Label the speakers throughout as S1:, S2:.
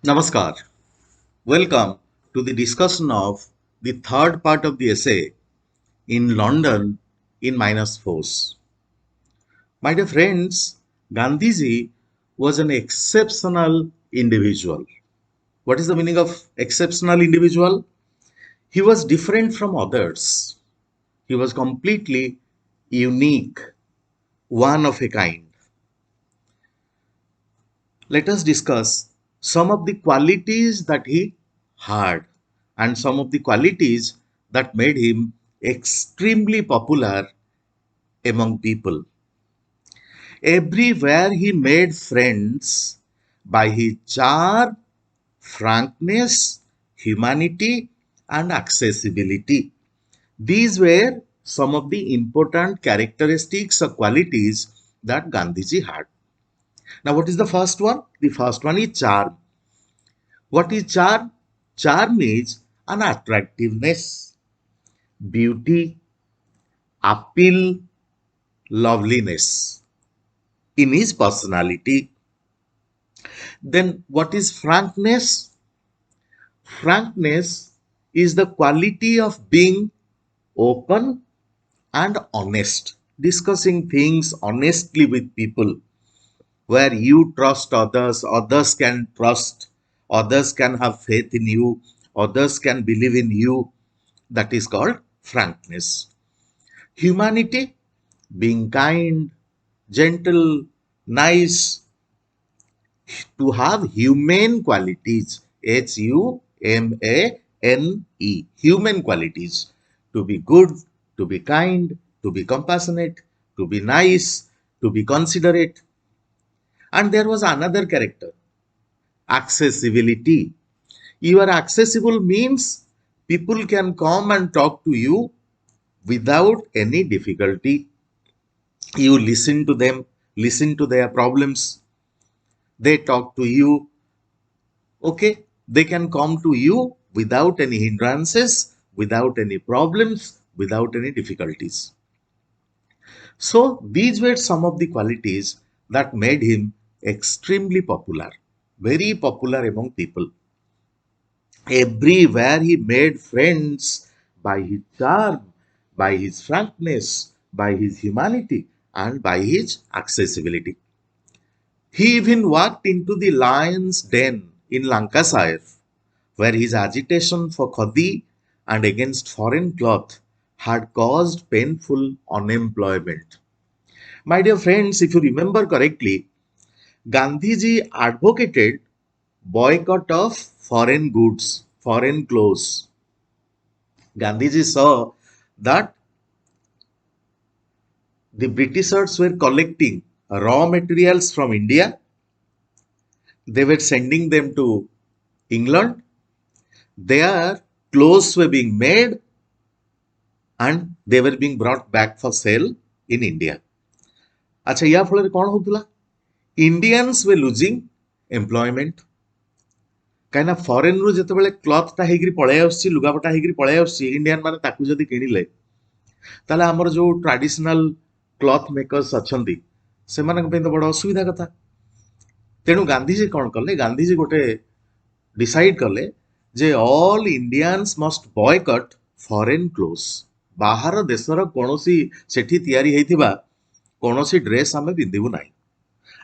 S1: Namaskar. Welcome to the discussion of the third part of the essay in London in minus force. My dear friends, Gandhiji was an exceptional individual. What is the meaning of exceptional individual? He was different from others. He was completely unique, one of a kind. Let us discuss some of the qualities that he had and some of the qualities that made him extremely popular among people. Everywhere he made friends by his charm, frankness, humanity, and accessibility. These were some of the important characteristics or qualities that Gandhiji had. Now, what is the first one? The first one is charm. What is charm? Charm is an attractiveness, beauty, appeal, loveliness in his personality. Then what is frankness? Frankness is the quality of being open and honest, discussing things honestly with people, where you trust others, others can trust, others can have faith in you, others can believe in you. That is called frankness. Humanity, being kind, gentle, nice, to have humane qualities, HUMANE, human qualities, to be good, to be kind, to be compassionate, to be nice, to be considerate. And there was another character, accessibility. You are accessible means people can come and talk to you without any difficulty. You listen to them, listen to their problems, they talk to you. Okay, they can come to you without any hindrances, without any problems, without any difficulties. So these were some of the qualities that made him extremely popular, very popular among people. Everywhere he made friends by his charm, by his frankness, by his humanity, and by his accessibility. He even walked into the lion's den in Lancashire, where his agitation for khadi and against foreign cloth had caused painful unemployment. My dear friends, if you remember correctly, Gandhiji advocated boycott of foreign goods, foreign clothes. Gandhiji saw that the Britishers were collecting raw materials from India. They were sending them to England. Their clothes were being made and they were being brought back for sale in India. अच्छा या फल कौन होता Indians वे losing employment कहीं foreign रु जिते क्लथटा होगी पलि आसुच्ची लुगापटा होगी पलि आसुच्ची इंडियन माने ताकू जदि किणिले ताले आमर जो ट्रेडिशनल क्लथ मेकर्स अछंती सेमानक पे तो बड़ असुविधा कथा तेणु गांधीजी कौन कले गांधीजी गोटे डिसाइड कले जे all Indians must boycott foreign clothes बाहर देशर कोनोसी सेठी तयारी हेइथिबा कोनोसी ड्रेस आमे पिंदिबु नाही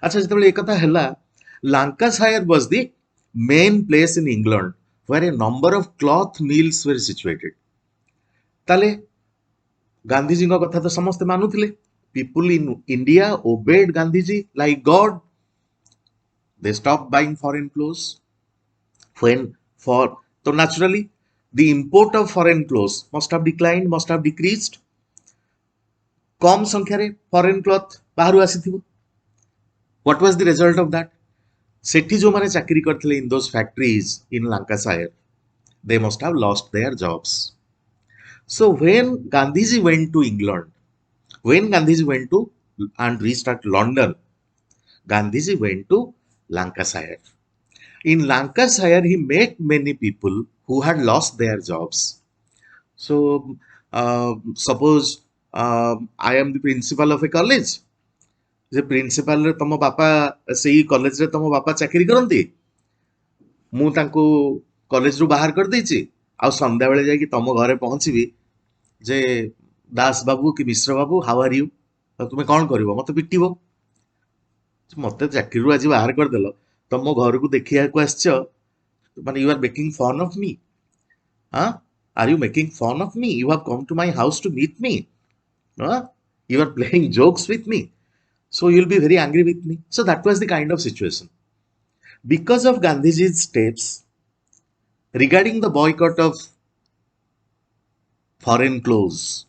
S1: अच्छा जिते एक कथा हैला Lancashire was the main place in England where a number of cloth mills were situated. ताले गांधीजी का कथा तो समस्ते मानुथिले people in India obeyed Gandhiji like God. They stopped buying foreign clothes. When for so naturally the import of foreign clothes must have declined, must have decreased. कम संख्या रे foreign cloth Bahru आसीथिबो. What was the result of that? सेठी जो माने चाकरी करथिले in those factories in Lancashire, they must have lost their jobs. So when Gandhiji went to England, when Gandhiji went to and reached at London, Gandhiji went to Lancashire. In Lancashire, he met many people who had lost their jobs. So suppose I am the principal of a college. J principal रे तम बापा सेही college रे तम बापा चाकरी करंती ମୁଁ ତାଙ୍କୁ କଲେଜରୁ ବାହାର କରିଦେଇଛି, ଆଉ ସନ୍ଧ୍ୟାବେଳେ ଯାଇକି ତମ ଘରେ ପହଞ୍ଚିବି ଯେ ଦାସ ବାବୁ କି ମିଶ୍ର ବାବୁ ହାଉ ଆର୍ ୟୁ, ତୁମେ କଣ କରିବ? ମତେ ପିଟିବ। ମତେ ଚାକିରିରୁ ଆଜି ବାହାର କରିଦେଲ, ତମ ଘରକୁ ଦେଖିବାକୁ ଆସିଛ, ମାନେ you are making fun of me. Are you making fun of me? You have come to my house to meet me. Huh? You are playing jokes with me. So you'll be very angry with me. So that was the kind of situation. Because of Gandhiji's steps regarding the boycott of foreign clothes,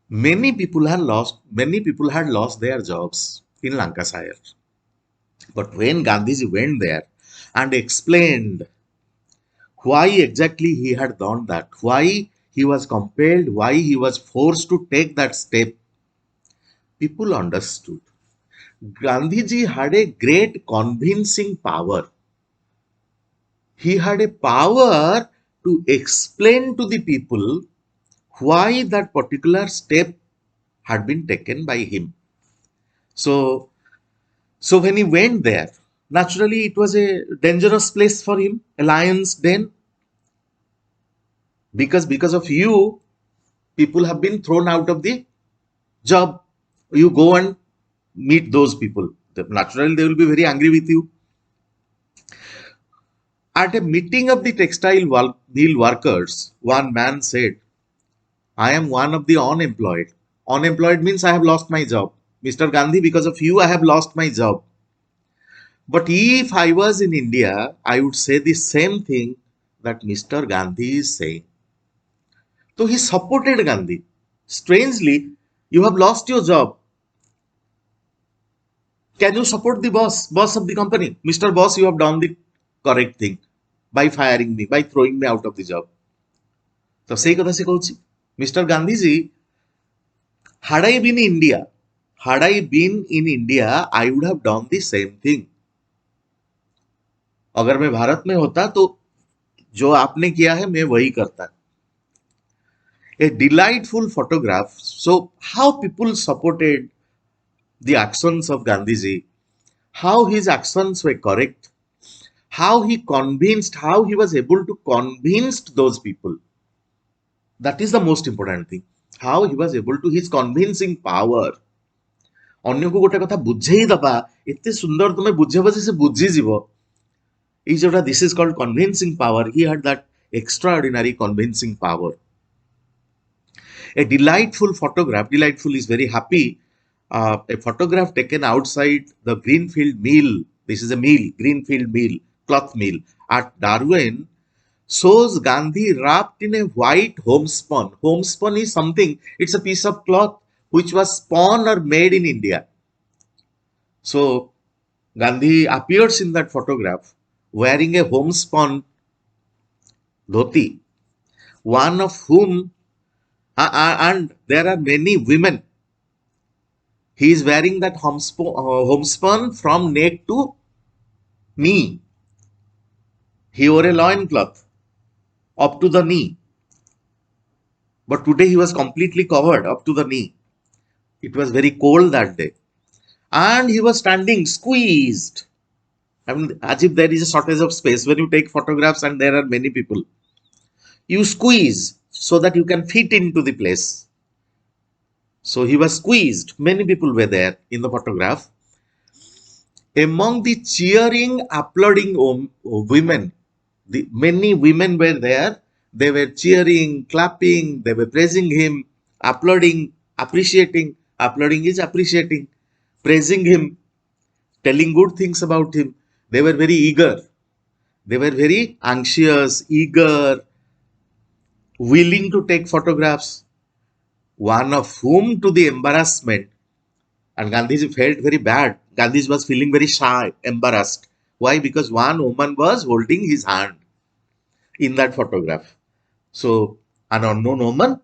S1: many people had lost their jobs in Lancashire. But when Gandhiji went there and explained why exactly he had done that, why he was compelled, why he was forced to take that step, people understood. Gandhiji had a great convincing power. He had a power to explain to the people why that particular step had been taken by him. So, so when he went there, naturally it was a dangerous place for him, a lion's den, because of you, people have been thrown out of the job. You go and meet those people. Naturally, they will be very angry with you. At a meeting of the textile mill workers, one man said, I am one of the unemployed. Unemployed means I have lost my job. Mr. Gandhi, because of you, I have lost my job. But if I was in India, I would say the same thing that Mr. Gandhi is saying. So he supported Gandhi. Strangely, you have lost your job. Can you support the boss of the company? Mr. Boss, you have done the correct thing by firing me, by throwing me out of the job. So ସେଇ କଥା ସେ କହୁଛି. Mr. Gandhiji, had I been India, had I been in India, I would have done the same thing. अगर मैं भारत में होता तो जो आपने किया है मैं वही करता. A delightful photograph. So how people supported the actions of Gandhiji, how his actions were correct, how he convinced, how he was able to convince those people. That is the most important thing. How he was able to, his convincing power. ଅନ୍ୟକୁ ଗୋଟେ କଥା ବୁଝେଇ ଦବା, ଏତେ ସୁନ୍ଦର ତମେ ବୁଝେଇବ ଯେ ସେ ବୁଝିଯିବ. ଏଇ ଯୋଉଟା this is called convincing power. He had that extraordinary convincing power. A delightful photograph, delightful is very happy. A photograph taken outside the Greenfield Mill. This is a mill, Greenfield Mill, cloth mill at Darwin, shows Gandhi wrapped in a white homespun. Homespun is something, it's a piece of cloth which was spun or made in India. So Gandhi appears in that photograph wearing a homespun dhoti, one of whom, and there are many women. He is wearing that homespun from neck to knee. He wore a loincloth up to the knee. But today he was completely covered up to the knee. It was very cold that day. And he was standing squeezed. I mean, as if there is a shortage of space. When you take photographs and there are many people, you squeeze so that you can fit into the place. So he was squeezed. Many people were there in the photograph. Among the cheering, applauding women, many women were there. They were cheering, clapping, they were praising him, applauding, appreciating. Applauding is appreciating, praising him, telling good things about him. They were very eager. They were very anxious, eager, willing to take photographs. One of whom, to the embarrassment, and Gandhiji felt very bad. Gandhiji was feeling very shy, embarrassed. Why? Because one woman was holding his hand in that photograph. So, an unknown woman,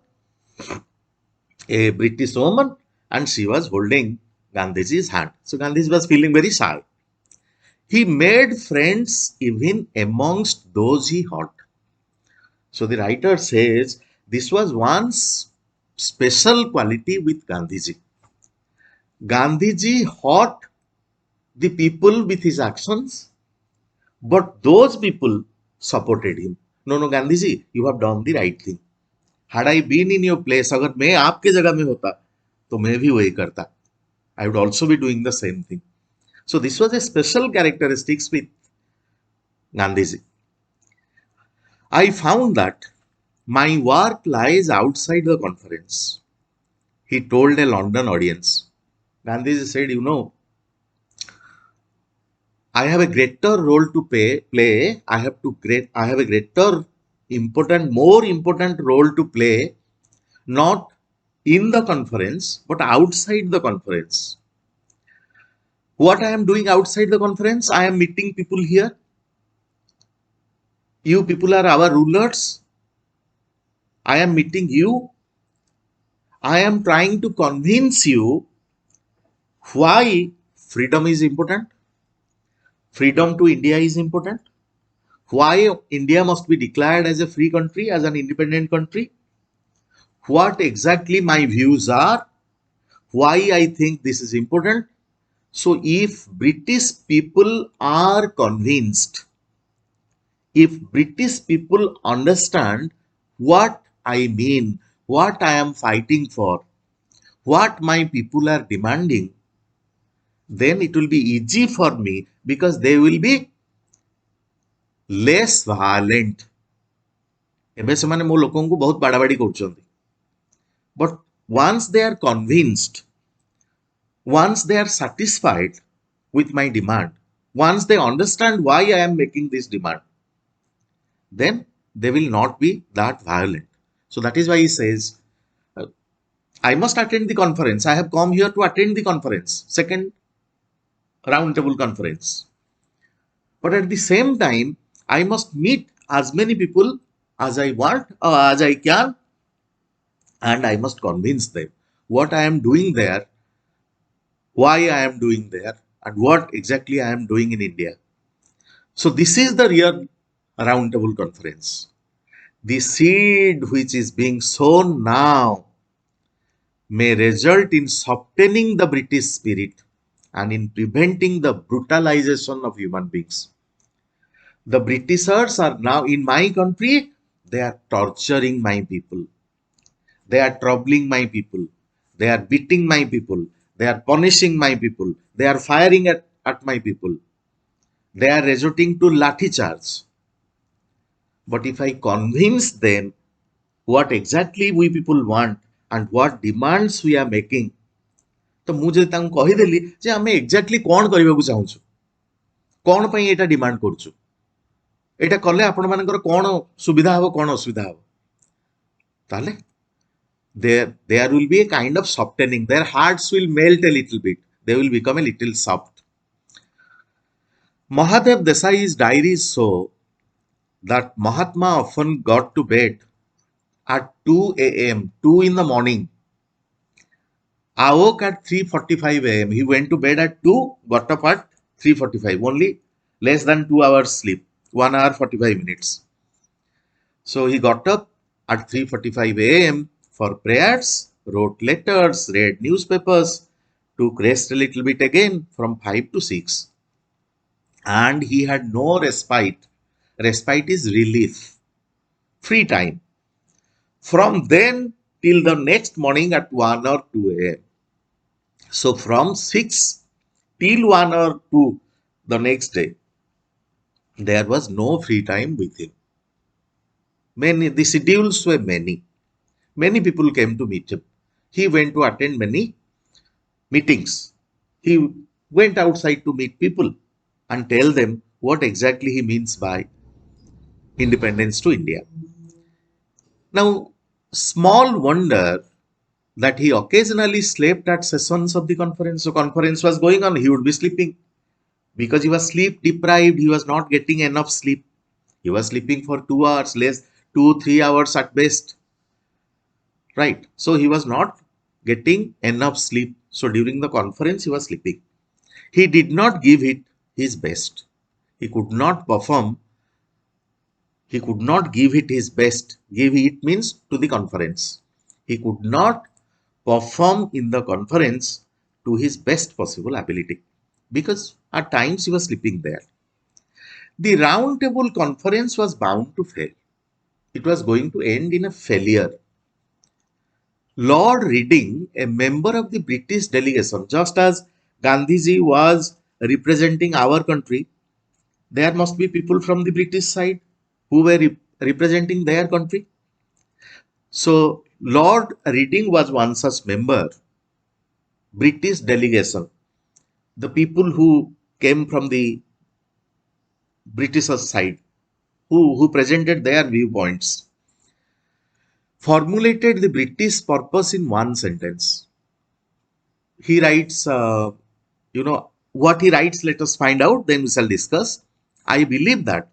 S1: a British woman, and she was holding Gandhiji's hand. So, Gandhiji was feeling very shy. He made friends even amongst those he hurt. So, the writer says this was one special quality with Gandhiji. Gandhiji hurt the people with his actions, But those people supported him. No, no, Gandhi ji, you have done the right thing. Had I been in your place, अगर मैं आपके जगह में होता, तो मैं भी वही करता. I would also be doing the same thing. So this was a special characteristics with Gandhi ji. I found that my work lies outside the conference. He told a London audience. Gandhi ji said, I have a greater role to play. I have a greater more important role to play, not in the conference, but outside the conference. What I am doing outside the conference, I am meeting people here. You people are our rulers. I am meeting you. I am trying to convince you why freedom is important. Freedom to India is important. Why India must be declared as a free country, as an independent country. What exactly my views are. Why I think this is important. So if British people are convinced, if British people understand what I mean, what I am fighting for, what my people are demanding, then it will be easy for me because they will be less violent. ଏବେ ସେମାନେ ମୋ ଲୋକଙ୍କୁ ବହୁତ ବାଡାବାଡି କରୁଛନ୍ତି. But once they are convinced, once they are satisfied with my demand, once they understand why I am making this demand, then they will not be that violent. So that is why he says, I must attend the conference. I have come here to attend the conference, second roundtable conference. But at the same time, I must meet as many people as I want or as I can, and I must convince them what I am doing there, why I am doing there, and what exactly I am doing in India. So this is the real roundtable conference. The seed which is being sown now may result in softening the British spirit and in preventing the brutalization of human beings. The Britishers are now in my country, they are torturing my people. They are troubling my people. They are beating my people. They are punishing my people. They are firing at my people. They are resorting to lathi charge. But if I convince them what exactly we people want and what demands we are making, तो ମୁଁ ଯଦି ତାଙ୍କୁ କହିଦେଲି ଯେ ଆମେ exactly କ'ଣ କରିବାକୁ ଚାହୁଁଛୁ, କ'ଣ ପାଇଁ ଏଇଟା ଡିମାଣ୍ଡ କରୁଛୁ, ଏଇଟା କଲେ ଆପଣମାନଙ୍କର କ'ଣ ସୁବିଧା ହେବ, କ'ଣ ଅସୁବିଧା ହେବ, ତାହେଲେ there will be a kind of softening. Their hearts will melt a little bit. They will become a little soft. Mahadev Desai's diaries show that Mahatma often got to bed at 2 a.m., 2 in the morning. Awoke at 3:45 a.m. He went to bed at 2, got up at 3:45. Only less than 2 hours sleep, 1 hour 45 minutes. So he got up at 3:45 a.m. for prayers, wrote letters, read newspapers, took rest a little bit again from 5 to 6. And he had no respite. Respite is relief, free time. From then till the next morning at 1 or 2 a.m. So from 6 till 1 or 2 the next day, there was no free time with him. The schedules were many. Many people came to meet him. He went to attend many meetings. He went outside to meet people and tell them what exactly he means by independence to India. Now, small wonder that he occasionally slept at sessions of the conference. So conference was going on, he would be sleeping. Because he was sleep deprived, he was not getting enough sleep. He was sleeping for 2 hours, less 2-3 hours at best. Right. So he was not getting enough sleep. So during the conference, he was sleeping. He did not give it his best. He could not perform. He could not give it his best. Give it means to the conference. He could not perform in the conference to his best possible ability because at times he was sleeping there. The round table conference was bound to fail. It was going to end in a failure. Lord Reading, a member of the British delegation, just as Gandhiji was representing our country, there must be people from the British side who were representing their country. So Lord Reading was one such member, British delegation, the people who came from the British side, who presented their viewpoints, formulated the British purpose in one sentence. He writes, what he writes, let us find out, then we shall discuss. I believe that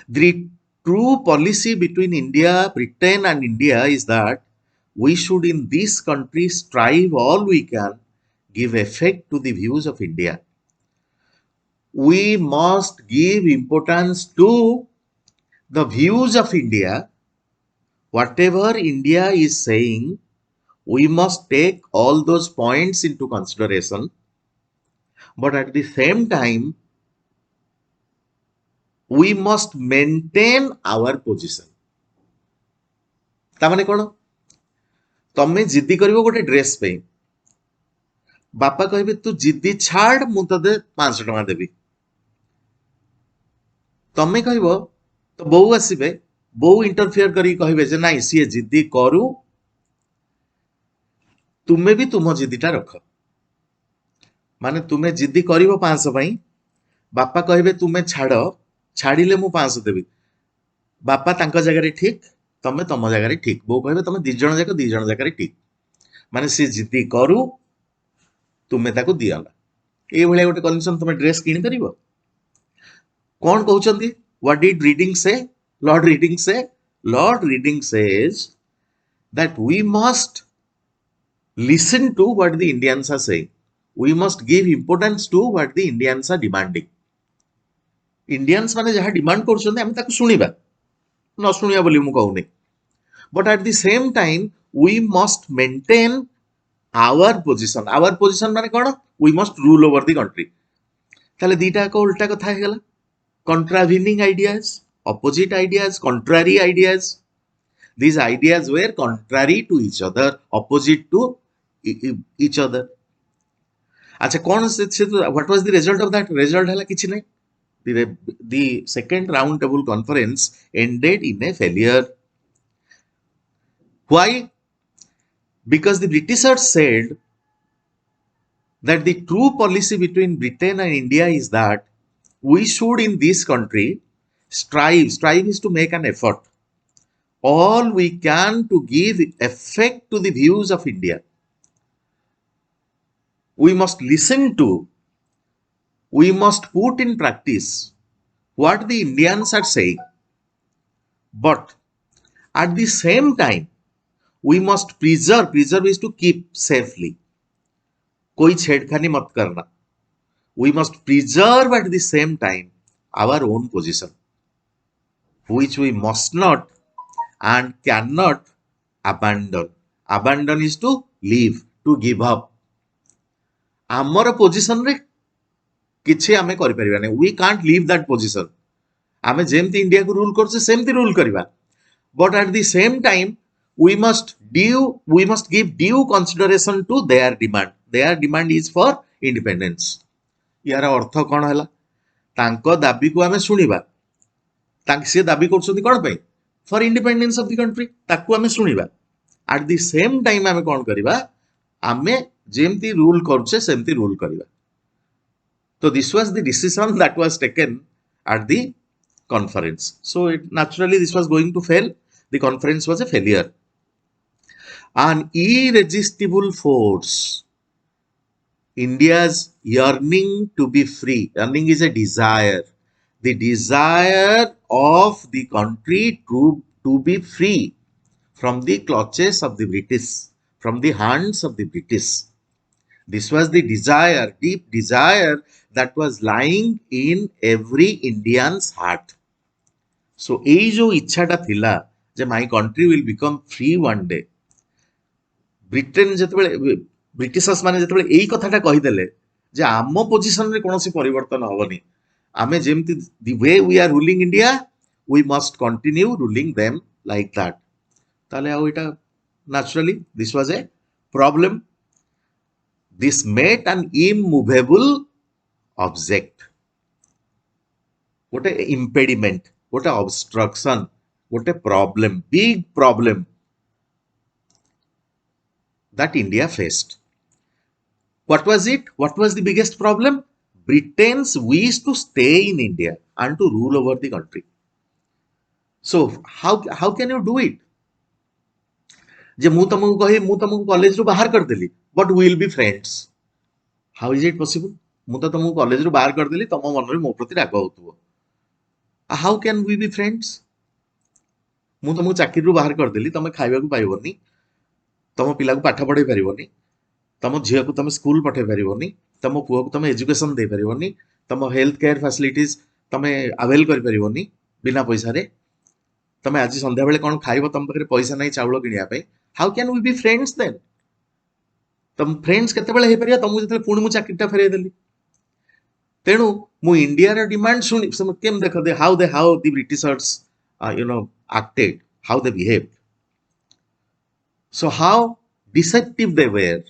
S1: the true policy between India, Britain, and India is that we should in this country strive all we can, give effect to the views of India. We must give importance to the views of India. Whatever India is saying, we must take all those points into consideration. But at the same time, we must maintain our position. तामाने कौन तमें जिद्दी करिवो गोटे dress पे बापा कहबे तू जिद्दी छाड़ मु तते 500 टका देबी तमें कहबो तो बोउ आसीबे बोउ इंटरफियर करी कहबे जे नाही सी जिद्दी करू तुमे भी तुम जिद्दीटा रख माने तुमे जिद्दी करिवो 500 पई बापा कहबे तुमे छाड़ छाड़िले मु 500 देबी बापा तांका जगह ठीक तमें तम जगह ठीक बो कहबे तमें दी जण जगह ठीक माने सी जिद्दी करू तुमे ताको दियाला ए भले गोटे कंडीशन तुमे ड्रेस किनि परिबो कौन कहउचंदी व्हाट डिड रीडिंग से Lord reading says that we must listen to what the Indians are saying. We must give importance to what the Indians are demanding. Indians माने जहाँ डिमांड करुछन्ते हम ताको सुनिबा न सुनिया बोली मु कहउनी but at the same time we must maintain our position माने कोन we must rule over the country ताले दीटा को उल्टा कथा हे गेला contravening ideas opposite ideas contrary ideas these ideas were contrary to each other opposite to each other अच्छा कौन से what was the result of that result हला किछि नै the second round table conference ended in a failure. Why? Because the Britishers said that the true policy between Britain and India is that we should in this country strive is to make an effort all we can to give effect to the views of India. We must listen to, we must put in practice what the Indians are saying. But at the same time, we must preserve is to keep safely. कोई छेड़खानी मत करना. We must preserve at the same time our own position, which we must not and cannot abandon. Abandon is to leave, to give up. आमर position रे किछि आमे करि परिबा नै we can't leave that position आमे जेमती इंडिया को रूल करछे सेमती रूल करबा but at the same time we must give due consideration to their demand is for independence यार अर्थ कोन हला तांको दाबी को आमे सुनिबा तांक से दाबी करछथि कोन पे for independence of the country ताकू आमे सुनिबा एट द सेम टाइम आमे कोन करबा आमे जेमती रूल करछे सेमती रूल करबा so this was the decision that was taken at the conference so naturally this was going to fail the conference was a failure an irresistible force India's yearning to be free yearning is a desire the desire of the country to be free from the clutches of the British from the hands of the British. This was the desire, deep desire that was lying in every Indian's heart. So, ei jo ichha ta thila je my country will become free one day. Britain jetebele Britishers mane jetebele ei katha ta kahi dele je आम position रे कोनोसी परिवर्तन हबनी आमे जेमती the way we are ruling India, we must continue ruling them like that. ताले आउ इटा naturally this was a problem. This made an immovable object. What a impediment, what a obstruction, what a problem, big problem that India faced. What was it? What was the biggest problem? Britain's wish to stay in India and to rule over the country. So how can you do it? जे मु तुमको कही मु तुमको college रु बाहर कर देली but we will be friends. How is it possible? मु तो तुमको कॉलेज रु बाहर कर देली तुम मन रे मो प्रति राग होतबो. How can we be friends? मु तुमको चाकरी रु बाहर कर देली तुम खाइबा को पाइबोनी, तुम पिला को पाठ पढ़ाई पारिबोनी, तुम झील को तुम स्कूल पठे पारिबोनी, तुम पुओ को तुम एजुकेशन दे पारिबोनी, तुम हेल्थ केयर फैसिलिटीज तुम अवेल कर पारिबोनी बिना पैसा रे. तुम आज संध्या बेले कौन खाइबो तुम पाखरे पैसा नहीं चावल किनिया पे. How can we be friends then? तुम फ्रेंड्स केते बेले हे परिया तुमको जते पुणी मु चाकरीटा फेरे देली. तेणु मु इंडिया रा डिमांड सुनी केम देख दे how the Britishers acted, how they behaved. So how deceptive they were,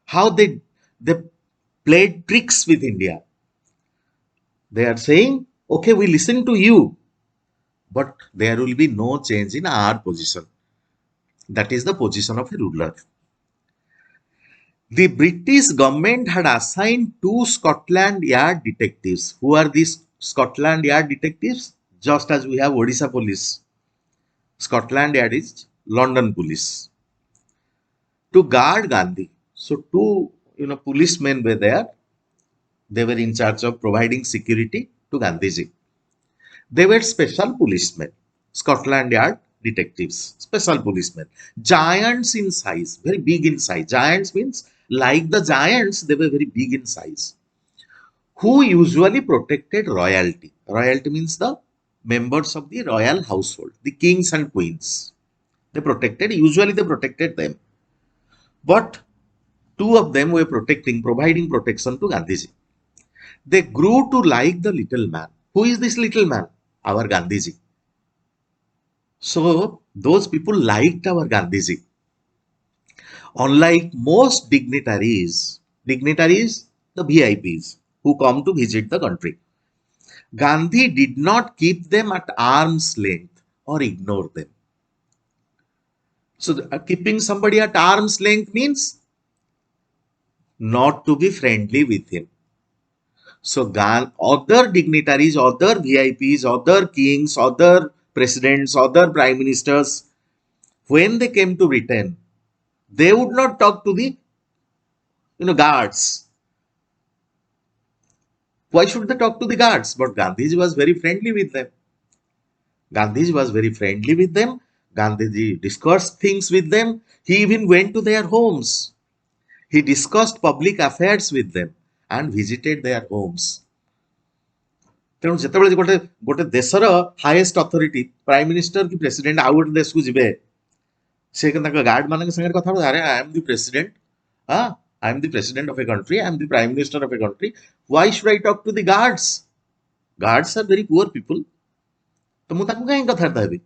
S1: how they played tricks with India. They are saying, okay, we listen to you, but there will be no change in our position. That is the position of a ruler. The British government had assigned 2 Scotland Yard detectives. Who are these Scotland Yard detectives? Just as we have Odisha police, Scotland Yard is London police, to guard Gandhi. So 2 policemen were there. They were in charge of providing security to Gandhiji. They were special policemen, Scotland Yard detectives, special policemen, giants in size, very big in size. Giants means like the giants, they were very big in size, who usually protected royalty. Royalty means the members of the royal household, the kings and queens. Usually they protected them. But 2 of them were providing protection to Gandhiji. They grew to like the little man. Who is this little man? Our Gandhiji. So those people liked our Gandhiji. Unlike most dignitaries, the VIPs who come to visit the country, Gandhi did not keep them at arm's length or ignore them. So keeping somebody at arm's length means not to be friendly with him. So other dignitaries, other VIPs, other kings, other presidents, other prime ministers, when they came to Britain, they would not talk to the guards. Why should they talk to the guards? But Gandhiji was very friendly with them. Gandhiji discussed things with them. He even went to their homes. He discussed public affairs with them and visited their homes. तेणु जिते गोटे देशर highest authority prime minister कि president आउ गोटे देश को जीवे से गार्ड मान संगे कथा अरे I am the president, I am the president of a country, I am the prime minister of a country, why should I talk to the guards? Guards are very poor people. तो मु ताकू कहीं कथा हेबी.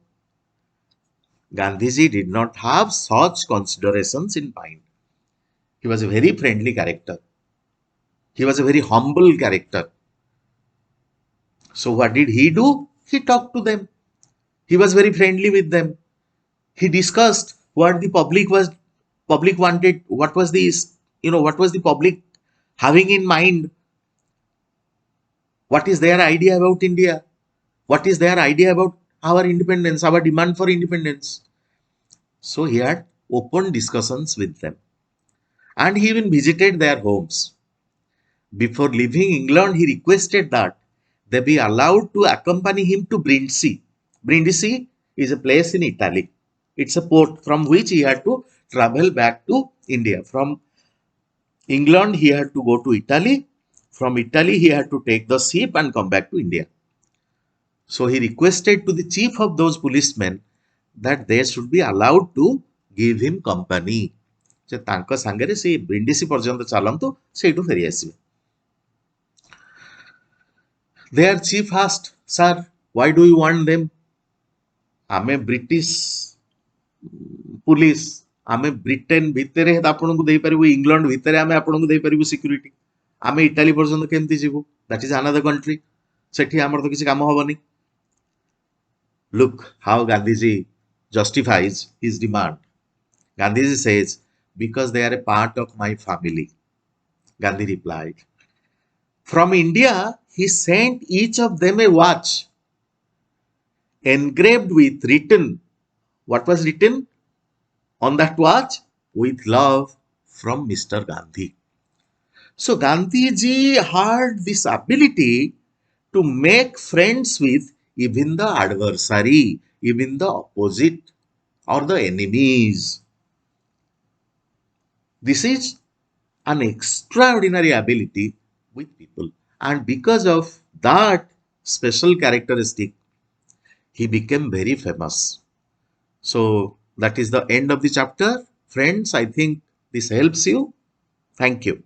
S1: Gandhiji did not have such considerations in mind. He was a very friendly character. He was a very humble character. So what did he do? He talked to them. He was very friendly with them. He discussed what the public wanted, what was the public having in mind, what is their idea about India, what is their idea about our independence, our demand for independence. So he had open discussions with them, and he even visited their homes. Before leaving England, he requested that they be allowed to accompany him to Brindisi. Brindisi is a place in Italy. It's a port from which he had to travel back to India. From England, he had to go to Italy. From Italy, he had to take the ship and come back to India. So he requested to the chief of those policemen that they should be allowed to give him company. जे तांको सांगरे से ब्रिंडिसी पर्यंत चलंतु सेठू फेरी आसीबे. Their chief asked, Sir, why do you want them? ଆମେ British police आमे Britain भितर आपको देपारू England भितर आमे आपको देपारू सिक्यूरीटी आमे इटाली पर्यंत केमती जीवु दैट इज अनदर कंट्री सेठी हमर तो किसी काम होबनी look how Gandhiji justifies his demand. Gandhiji says, because they are a part of my family. Gandhi replied. From India, he sent each of them a watch engraved with written. What was written on that watch? With love from Mr. Gandhi. So Gandhiji had this ability to make friends with even the adversary, even the opposite or the enemies. This is an extraordinary ability with people. And because of that special characteristic, he became very famous. So that is the end of the chapter. Friends, I think this helps you. Thank you.